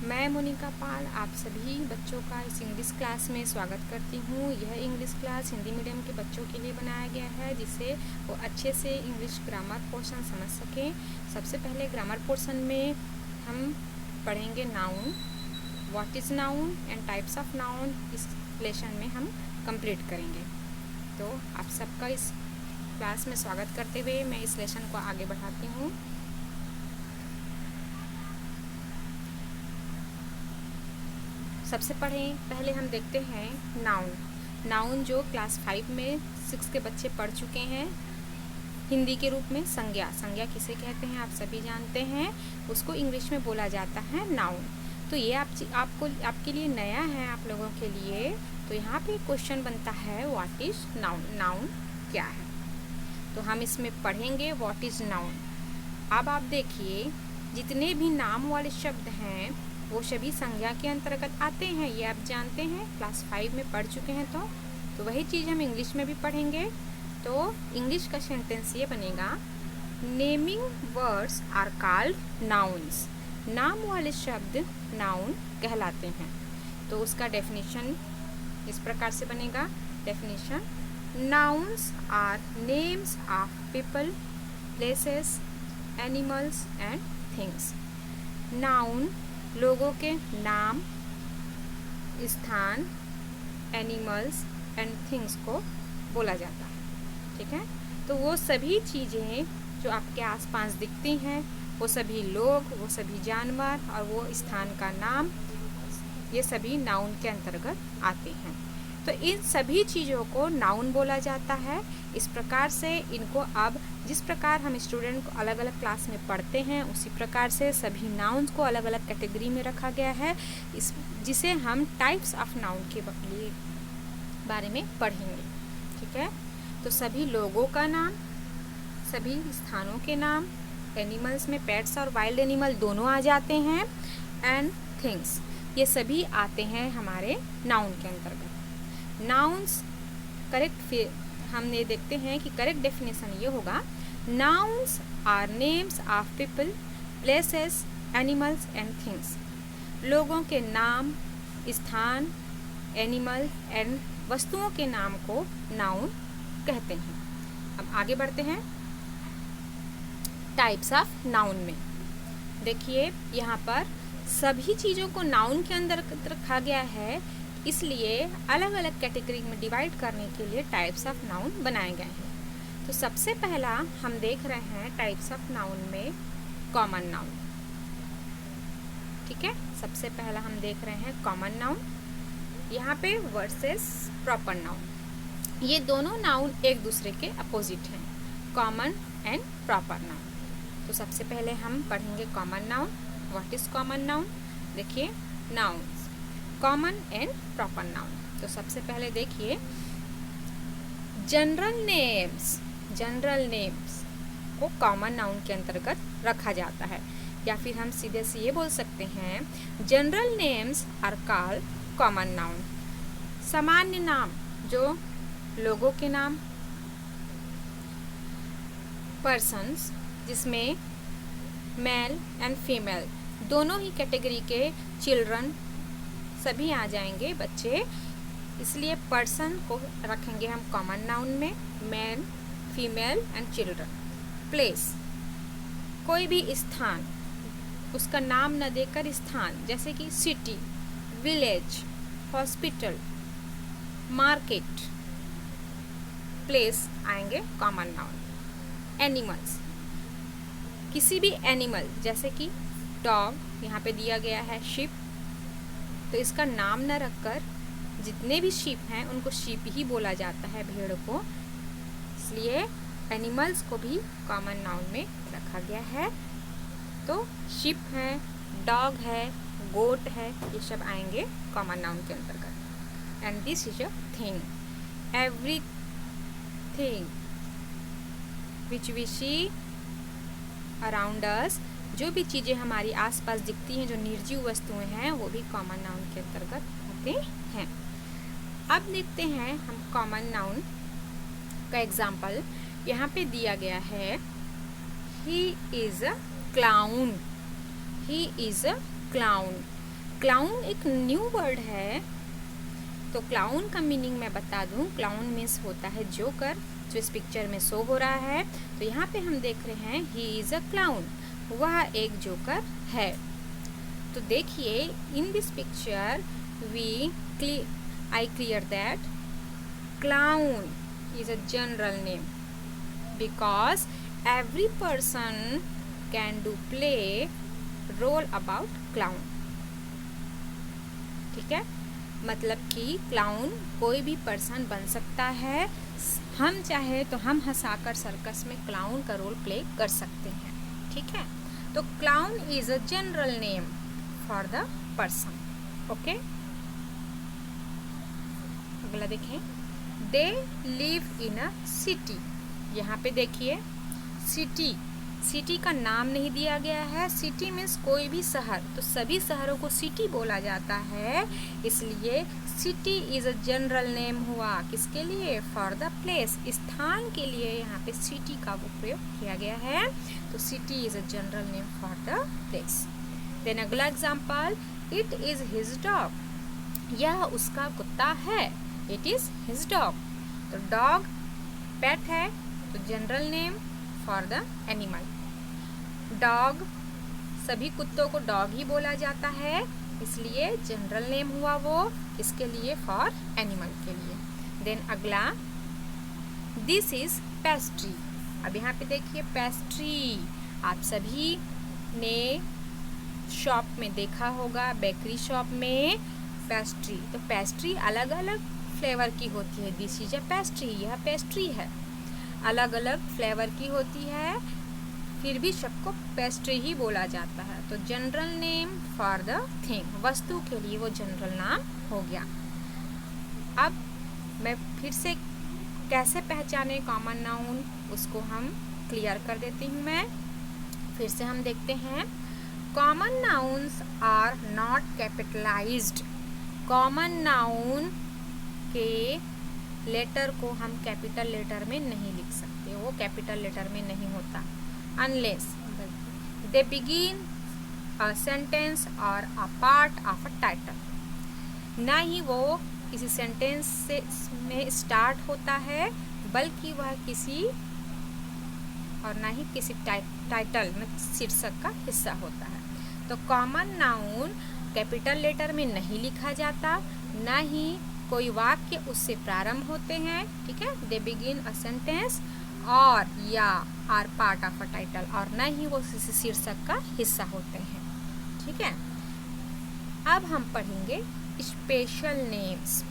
मैं मोनिका पाल आप सभी बच्चों का इस इंग्लिश क्लास में स्वागत करती हूँ। यह इंग्लिश क्लास हिंदी मीडियम के बच्चों के लिए बनाया गया है जिससे वो अच्छे से इंग्लिश ग्रामर पोर्शन समझ सकें। सबसे पहले ग्रामर पोर्शन में हम पढ़ेंगे noun, what is noun and types of noun. इस लेसन में हम कंप्लीट करेंगे। तो आप सबका इस क्लास में स्वागत करते हुए मैं इस लेसन को आगे बढ़ाती हूँ। सबसे पहले हम देखते हैं नाउन। नाउन जो क्लास 5 में 6 के बच्चे पढ़ चुके हैं। हिंदी के रूप में संज्ञा किसे कहते हैं आप सभी जानते हैं। उसको इंग्लिश में बोला जाता है नाउन। तो ये आपके लिए नया है, आप लोगों के लिए। तो यहाँ पे क्वेश्चन बनता है व्हाट इज नाउन। नाउन क्या है, तो हम इसमें पढ़ेंगे व्हाट इज नाउन। अब आप देखिए, जितने भी नाम वाले शब्द हैं वो सभी संज्ञा के अंतर्गत आते हैं। ये आप जानते हैं, क्लास 5 में पढ़ चुके हैं। तो वही चीज़ हम इंग्लिश में भी पढ़ेंगे। तो इंग्लिश का सेंटेंस ये बनेगा, naming words are called nouns. नाम वाले शब्द नाउन कहलाते हैं। तो उसका डेफिनेशन इस प्रकार से बनेगा। Definition, nouns are names of people, places, animals and things. Noun लोगों के नाम, स्थान, एनिमल्स एंड थिंग्स को बोला जाता है। ठीक है, तो वो सभी चीज़ें जो आपके आसपास दिखती हैं, वो सभी लोग, वो सभी जानवर और वो स्थान का नाम, ये सभी नाउन के अंतर्गत आते हैं। तो इन सभी चीज़ों को नाउन बोला जाता है। इस प्रकार से इनको अब जिस प्रकार हम स्टूडेंट को अलग अलग क्लास में पढ़ते हैं, उसी प्रकार से सभी नाउन्स को अलग अलग कैटेगरी में रखा गया है, जिसे हम टाइप्स ऑफ नाउन के बारे में पढ़ेंगे। ठीक है, तो सभी लोगों का नाम, सभी स्थानों के नाम, एनिमल्स में पेट्स और वाइल्ड एनिमल दोनों आ जाते हैं, एंड थिंग्स, ये सभी आते हैं हमारे नाउन के अंतर्गत। नाउन्स करेक्ट हमने देखते हैं कि करेक्ट डेफिनेशन ये होगा, nouns are names of people, places, animals and things. लोगों के नाम, स्थान, एनिमल एंड वस्तुओं के नाम को नाउन कहते हैं। अब आगे बढ़ते हैं टाइप्स ऑफ नाउन में। देखिए, यहाँ पर सभी चीज़ों को नाउन के अंदर रखा गया है, इसलिए अलग अलग कैटेगरी में डिवाइड करने के लिए टाइप्स ऑफ नाउन बनाए गए हैं। तो सबसे पहला हम देख रहे हैं टाइप्स ऑफ नाउन में कॉमन नाउन। ठीक है, सबसे पहला हम देख रहे हैं कॉमन नाउन। यहाँ पे वर्सेस प्रॉपर नाउन, ये दोनों नाउन एक दूसरे के अपोजिट हैं, कॉमन एंड प्रॉपर नाउन। तो सबसे पहले हम पढ़ेंगे common noun. What is common noun? देखिए, noun common and proper noun. तो सबसे पहले देखिए, जनरल नेम्स को कॉमन नाउन के अंतर्गत रखा जाता है, या फिर हम सीधे से ये बोल सकते हैं, general names are called common noun. सामान्य नाम जो लोगों के नाम, पर्सन्स जिसमें मेल एंड फीमेल दोनों ही कैटेगरी के, चिल्ड्रन सभी आ जाएंगे, बच्चे, इसलिए पर्सन को रखेंगे हम कॉमन नाउन में, man, female and children. Place, कोई भी स्थान, उसका नाम न देकर स्थान, जैसे कि city, village, hospital, market, place आएंगे कॉमन नाउन। एनिमल्स, किसी भी एनिमल, जैसे कि डॉग, यहाँ पे दिया गया है शिप, तो इसका नाम न रखकर जितने भी शीप हैं उनको शीप ही बोला जाता है, भेड़ को, इसलिए एनिमल्स को भी कॉमन नाउन में रखा गया है। तो शीप है, डॉग है, गोट है, ये सब आएंगे कॉमन नाउन के अंतर्गत। And this is a thing, everything which we see around us, जो भी चीज़ें हमारी आसपास दिखती हैं, जो निर्जीव वस्तुएं हैं, वो भी कॉमन नाउन के अंतर्गत आते हैं। अब देखते हैं हम कॉमन नाउन का एग्जाम्पल। यहाँ पे दिया गया है, he is a clown. He is a clown. Clown एक न्यू वर्ड है, तो क्लाउन का मीनिंग मैं बता दूं। क्लाउन मीन्स होता है जोकर, जो इस पिक्चर में शो हो रहा है। तो यहाँ पे हम देख रहे हैं ही इज़ अ क्लाउन, वह एक जोकर है। तो देखिए in this picture I clear that clown is a general name because every person can do play role about clown। ठीक है, मतलब कि क्लाउन कोई भी पर्सन बन सकता है। हम चाहे तो हम हंसाकर सर्कस में क्लाउन का रोल प्ले कर सकते हैं। ठीक है, तो clown is a general name for the person. Okay, अगला देखें, दे लिव इन अ सिटी। यहाँ पे देखिए सिटी का नाम नहीं दिया गया है। सिटी मीन्स कोई भी शहर, तो सभी शहरों को सिटी बोला जाता है, इसलिए city is a general name हुआ। किसके लिए? फॉर द प्लेस, स्थान के लिए यहाँ पे सिटी का उपयोग किया गया है। तो city is a general name for the place. Then अगला example, it is his dog. यह उसका कुत्ता है। It is his dog. तो डॉग पेट है, तो general name for the animal. Dog, सभी कुत्तों को डॉग ही बोला जाता है, इसलिए जनरल नेम हुआ वो किसके लिए? फॉर एनिमल के लिए। देन अगला, दिस इज पेस्ट्री। अब यहाँ पे देखिए पेस्ट्री, आप सभी ने शॉप में देखा होगा, बेकरी शॉप में पेस्ट्री। तो पेस्ट्री अलग अलग फ्लेवर की होती है। दिस इज अ पेस्ट्री, यह पेस्ट्री है। अलग अलग फ्लेवर की होती है, फिर भी सबको पेस्ट्री ही बोला जाता है। तो general name for the thing, वस्तु के लिए वो जनरल नाम हो गया। अब मैं फिर से कैसे पहचाने कॉमन नाउन, उसको हम क्लियर कर देती हूँ। मैं फिर से हम देखते हैं, common nouns are not capitalized. Common noun के लेटर को हम कैपिटल लेटर में नहीं लिख सकते, वो कैपिटल लेटर में नहीं होता। Unless they begin a sentence और a part of a title. ना ही वो किसी सेंटेंस से में स्टार्ट होता है, बल्कि वह किसी और ना ही किसी टाइटल में शीर्षक का हिस्सा होता है। तो कॉमन नाउन कैपिटल लेटर में नहीं लिखा जाता, ना ही कोई वाक्य उससे प्रारंभ होते हैं। ठीक है, दे बिगिन अ सेंटेंस और या are part of a title, और न ही वो किसी शीर्षक का हिस्सा होते हैं। ठीक है, अब हम पढ़ेंगे स्पेशल नेम्स।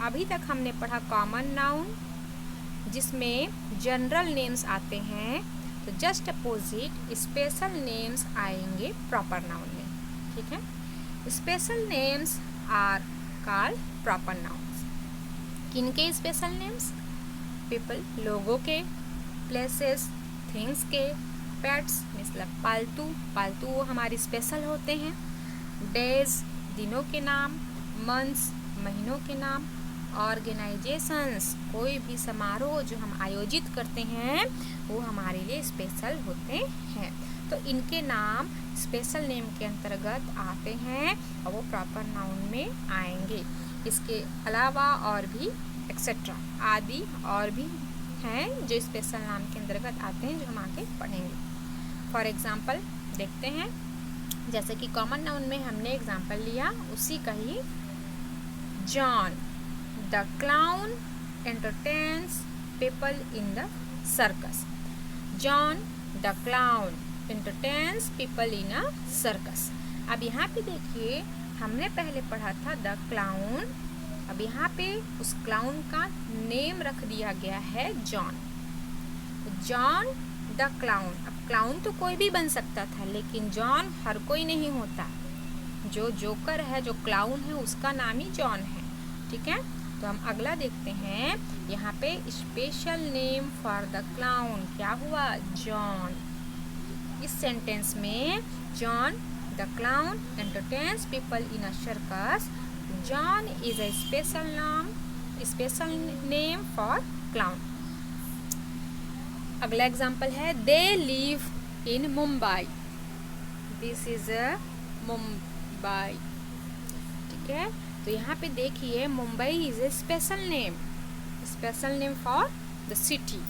अभी तक हमने पढ़ा कॉमन नाउन जिसमें जनरल नेम्स आते हैं, तो जस्ट अपोजिट स्पेशल नेम्स आएंगे प्रॉपर नाउन में। ठीक है, special names are called proper nouns. किनके स्पेशल नेम्स? पीपल, लोगों के, प्लेसेस, थिंग्स के, पेट्स मतलब पालतू वो हमारे स्पेशल होते हैं, डेज दिनों के नाम, मंथ्स महीनों के नाम, ऑर्गेनाइजेशंस कोई भी समारोह जो हम आयोजित करते हैं वो हमारे लिए स्पेशल होते हैं। तो इनके नाम स्पेशल नेम के अंतर्गत आते हैं और वो प्रॉपर नाउन में आएंगे। इसके अलावा और भी एक्सेट्रा आदि और भी हैं जो स्पेशल नाम के अंतर्गत आते हैं, जो हम आगे पढ़ेंगे। फॉर एग्जाम्पल देखते हैं, जैसे कि कॉमन नाउन में हमने एग्जाम्पल लिया, उसी का ही John the clown entertains people in the circus. John the clown entertains people in a circus. अब यहाँ पे देखिए, हमने पहले पढ़ा था द क्लाउन, अब यहाँ पे उस क्लाउन का नेम रख दिया गया है जॉन। John the clown. अब क्लाउन तो कोई भी बन सकता था, लेकिन जॉन हर कोई नहीं होता। जो जोकर है, जो क्लाउन है, उसका नाम ही जॉन है। ठीक है, तो हम अगला देखते हैं। यहाँ पे special name for the clown क्या हुआ? जॉन। इस सेंटेंस में John the clown entertains people in a circus. John is a special name for clown. अगला एग्जाम्पल है, they live in Mumbai. This is a Mumbai. ठीक है, तो यहाँ पे देखिए Mumbai is a special name for the city.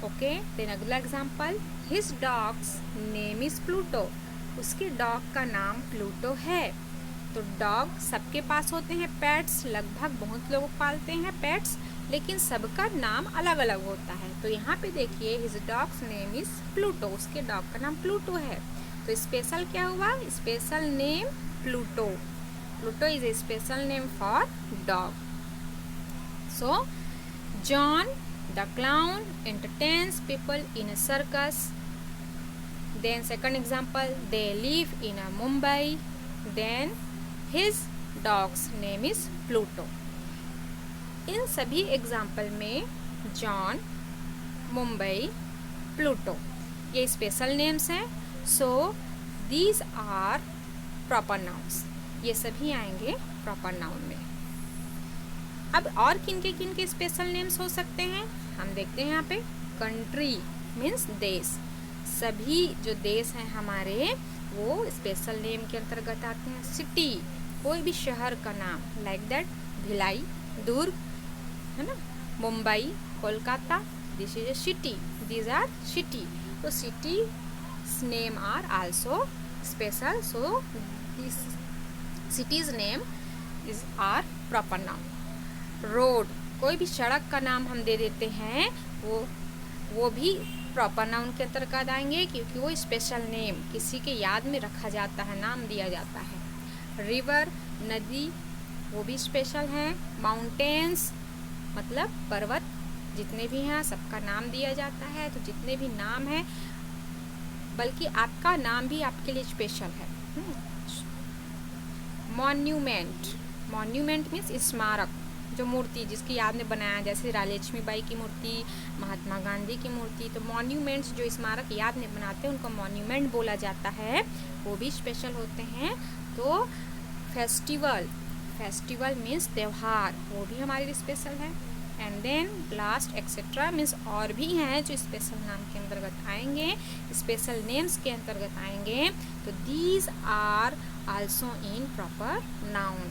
Okay, then अगला example, his dog's name is Pluto. उसके डॉग का नाम प्लूटो है। तो डॉग सबके पास होते हैं पेट्स, लगभग बहुत लोग पालते हैं पेट्स, लेकिन सबका नाम अलग अलग होता है। तो यहाँ पे देखिए his dog's name is Pluto, उसके डॉग का नाम प्लूटो है। तो स्पेशल क्या हुआ, special name Pluto. Pluto is a special name for dog. So John the clown entertains people in a circus. Then second example, they live in a Mumbai. Then his dog's name is Pluto. इन सभी example में John, Mumbai, Pluto ये special names हैं। So these are proper nouns, ये सभी आएंगे proper noun में। अब और किन के स्पेशल नेम्स हो सकते हैं हम देखते हैं यहाँ पे। कंट्री मीन्स देश, सभी जो देश हैं हमारे वो स्पेशल नेम के अंतर्गत आते हैं। सिटी, कोई भी शहर का नाम, लाइक दैट भिलाई, दुर्ग, है ना, Mumbai, Kolkata, this is a city, these are city. तो city name are also special, so this city's name is are proper noun. Road, कोई भी सड़क का नाम हम दे देते हैं वो भी प्रॉपर नाउन के अंतर्गत आएंगे, क्योंकि वो स्पेशल नेम किसी के याद में रखा जाता है, नाम दिया जाता है। रिवर, नदी, वो भी स्पेशल हैं। माउंटेन्स मतलब पर्वत, जितने भी हैं सबका नाम दिया जाता है। तो जितने भी नाम हैं, बल्कि आपका नाम भी आपके लिए स्पेशल है। मॉन्यूमेंट, मॉन्यूमेंट मीन्स स्मारक, जो मूर्ति जिसकी याद में बनाया, जैसे रानी लक्ष्मीबाई की मूर्ति, महात्मा गांधी की मूर्ति। तो मॉन्यूमेंट्स जो स्मारक याद में बनाते हैं उनको मॉन्यूमेंट बोला जाता है, वो भी स्पेशल होते हैं। तो फेस्टिवल, फेस्टिवल मीन्स त्यौहार, वो भी हमारे लिए स्पेशल है। And then last etcetera means और भी हैं जो स्पेशल नाम के अंतर्गत आएंगे, स्पेशल नेम्स के अंतर्गत आएंगे। तो these are also in proper noun.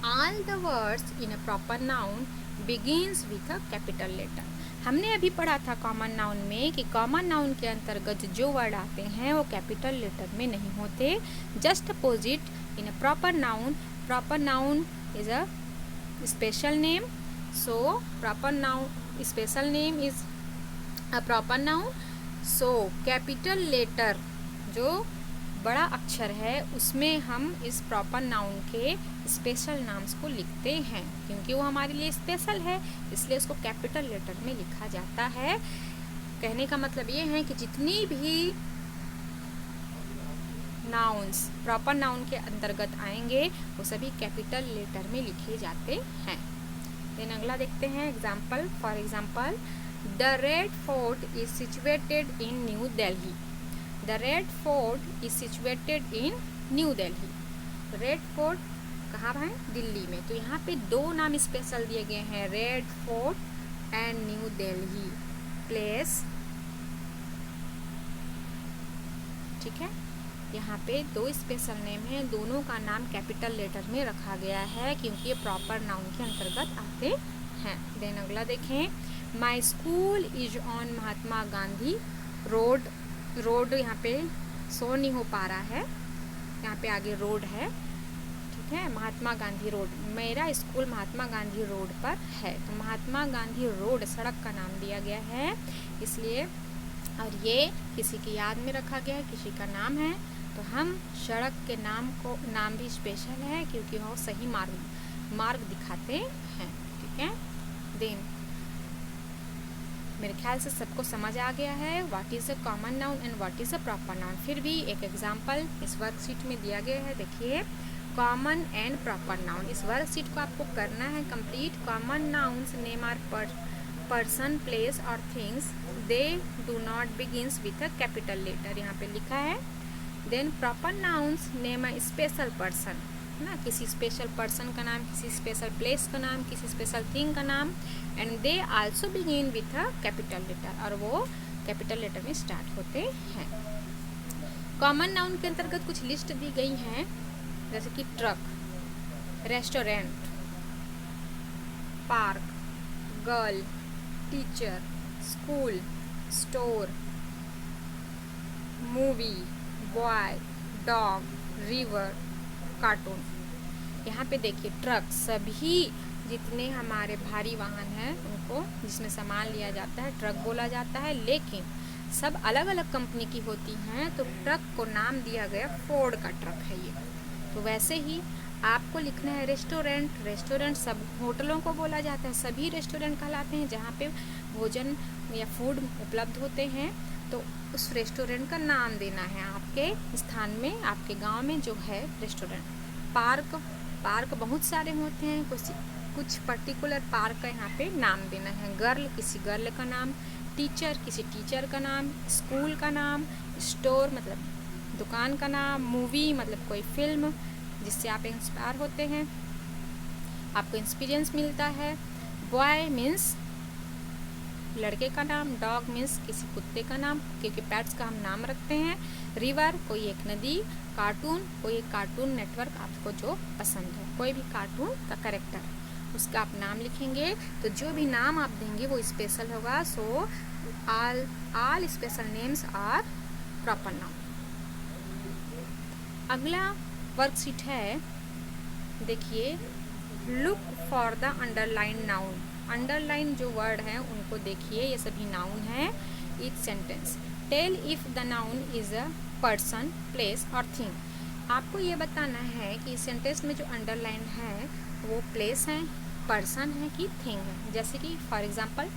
All the words in a proper noun begins with a capital letter. हमने अभी पढ़ा था कॉमन नाउन में कि कॉमन नाउन के अंतर्गत जो वर्ड आते हैं वो कैपिटल लेटर में नहीं होते। Just opposite in a proper noun is a special name. So proper noun special name is a proper noun. So capital letter जो बड़ा अक्षर है उसमें हम इस प्रॉपर नाउन के स्पेशल नाम्स को लिखते हैं, क्योंकि वो हमारे लिए स्पेशल है, इसलिए उसको कैपिटल लेटर में लिखा जाता है। कहने का मतलब ये है कि जितनी भी नाउन्स प्रॉपर नाउन के अंतर्गत आएंगे वो सभी कैपिटल लेटर में लिखे जाते हैं। देन अगला देखते हैं example. For example, the red fort is situated in new Delhi. The red fort is situated in new Delhi. Red fort कहाँ है, दिल्ली में। तो यहाँ पे दो नाम स्पेशल दिए गए हैं, red fort and new Delhi place. ठीक है, यहाँ पे दो स्पेशल नेम हैं, दोनों का नाम कैपिटल लेटर में रखा गया है क्योंकि ये प्रॉपर नाउन के अंतर्गत आते हैं। देन अगला देखें, my school is on Mahatma Gandhi road. Road यहाँ पे शो नहीं हो पा रहा है, यहाँ पे आगे रोड है, ठीक है, महात्मा गांधी रोड। मेरा स्कूल महात्मा गांधी रोड पर है। तो महात्मा गांधी रोड सड़क का नाम दिया गया है इसलिए, और ये किसी की याद में रखा गया है, किसी का नाम है। तो हम सड़क के नाम भी स्पेशल है क्योंकि वो सही मार्ग दिखाते हैं। ठीक है, देन मेरे ख्याल से सबको समझ आ गया है what is a common noun and what is a proper noun. फिर भी एक एग्जांपल इस वर्कशीट में दिया गया है, देखिए, कॉमन एंड प्रॉपर नाउन। इस वर्कशीट को आपको करना है complete. Common nouns name are person, place और things, they do not begins with a capital letter, यहाँ पे लिखा है। Then proper nouns name a special person, ना, किसी स्पेशल पर्सन का नाम, किसी स्पेशल प्लेस का नाम, किसी स्पेशल थिंग का नाम, and they also begin with a capital letter, और वो कैपिटल लेटर में स्टार्ट होते हैं। कॉमन नाउन के अंतर्गत कुछ लिस्ट दी गई हैं, जैसे कि truck, restaurant, park, girl, teacher, school, store, movie, boy, dog, river, cartoon. यहाँ पे देखिए ट्रक, सभी जितने हमारे भारी वाहन हैं उनको जिसमें सामान लिया जाता है ट्रक बोला जाता है, लेकिन सब अलग अलग कंपनी की होती हैं, तो ट्रक को नाम दिया गया फोर्ड का ट्रक है ये। तो वैसे ही आपको लिखना है रेस्टोरेंट। रेस्टोरेंट सब होटलों को बोला जाता है, सभी रेस्टोरेंट कहलाते हैं जहाँ पे भोजन या फूड उपलब्ध होते हैं। तो उस रेस्टोरेंट का नाम देना है आपके स्थान में, आपके गांव में जो है रेस्टोरेंट। पार्क, पार्क बहुत सारे होते हैं, कुछ पर्टिकुलर पार्क का यहाँ पे नाम देना है। गर्ल, किसी गर्ल का नाम, टीचर, किसी टीचर का नाम, स्कूल का नाम, स्टोर मतलब दुकान का नाम, मूवी मतलब कोई फिल्म जिससे आप इंस्पायर होते हैं, आपको इंस्पिरेंस मिलता है। बॉय मीन्स लड़के का नाम, डॉग मीन्स किसी कुत्ते का नाम, क्योंकि पेट्स का हम नाम रखते हैं। रिवर कोई एक नदी, कार्टून कोई एक कार्टून नेटवर्क आपको जो पसंद हो, कोई भी कार्टून का कैरेक्टर उसका आप नाम लिखेंगे। तो जो भी नाम आप देंगे वो स्पेशल होगा। So all special names are proper noun. अगला वर्कशीट है, देखिए look for the underline noun. Underline जो वर्ड हैं उनको देखिए, ये सभी नाउन हैं। Each sentence tell if the noun is a person, place और थिंग। आपको ये बताना है कि इस सेंटेंस में जो अंडरलाइन है वो प्लेस है, पर्सन है कि थिंग है। जैसे कि for example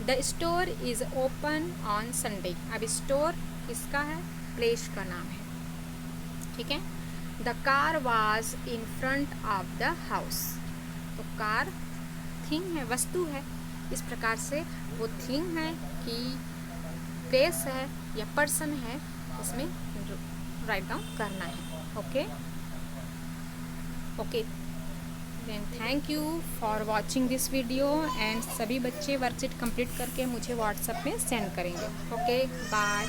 the store is open on Sunday. अब स्टोर किसका है, प्लेस का नाम है, ठीक है। The car was in front of the house, तो कार थिंग है, वस्तु है। इस प्रकार से वो थिंग है कि प्लेस है या पर्सन है, इसमें राइट डाउन करना है। Okay okay, then thank you for watching this video. And सभी बच्चे वर्कशीट कंप्लीट करके मुझे व्हाट्सएप में सेंड करेंगे। Okay, bye.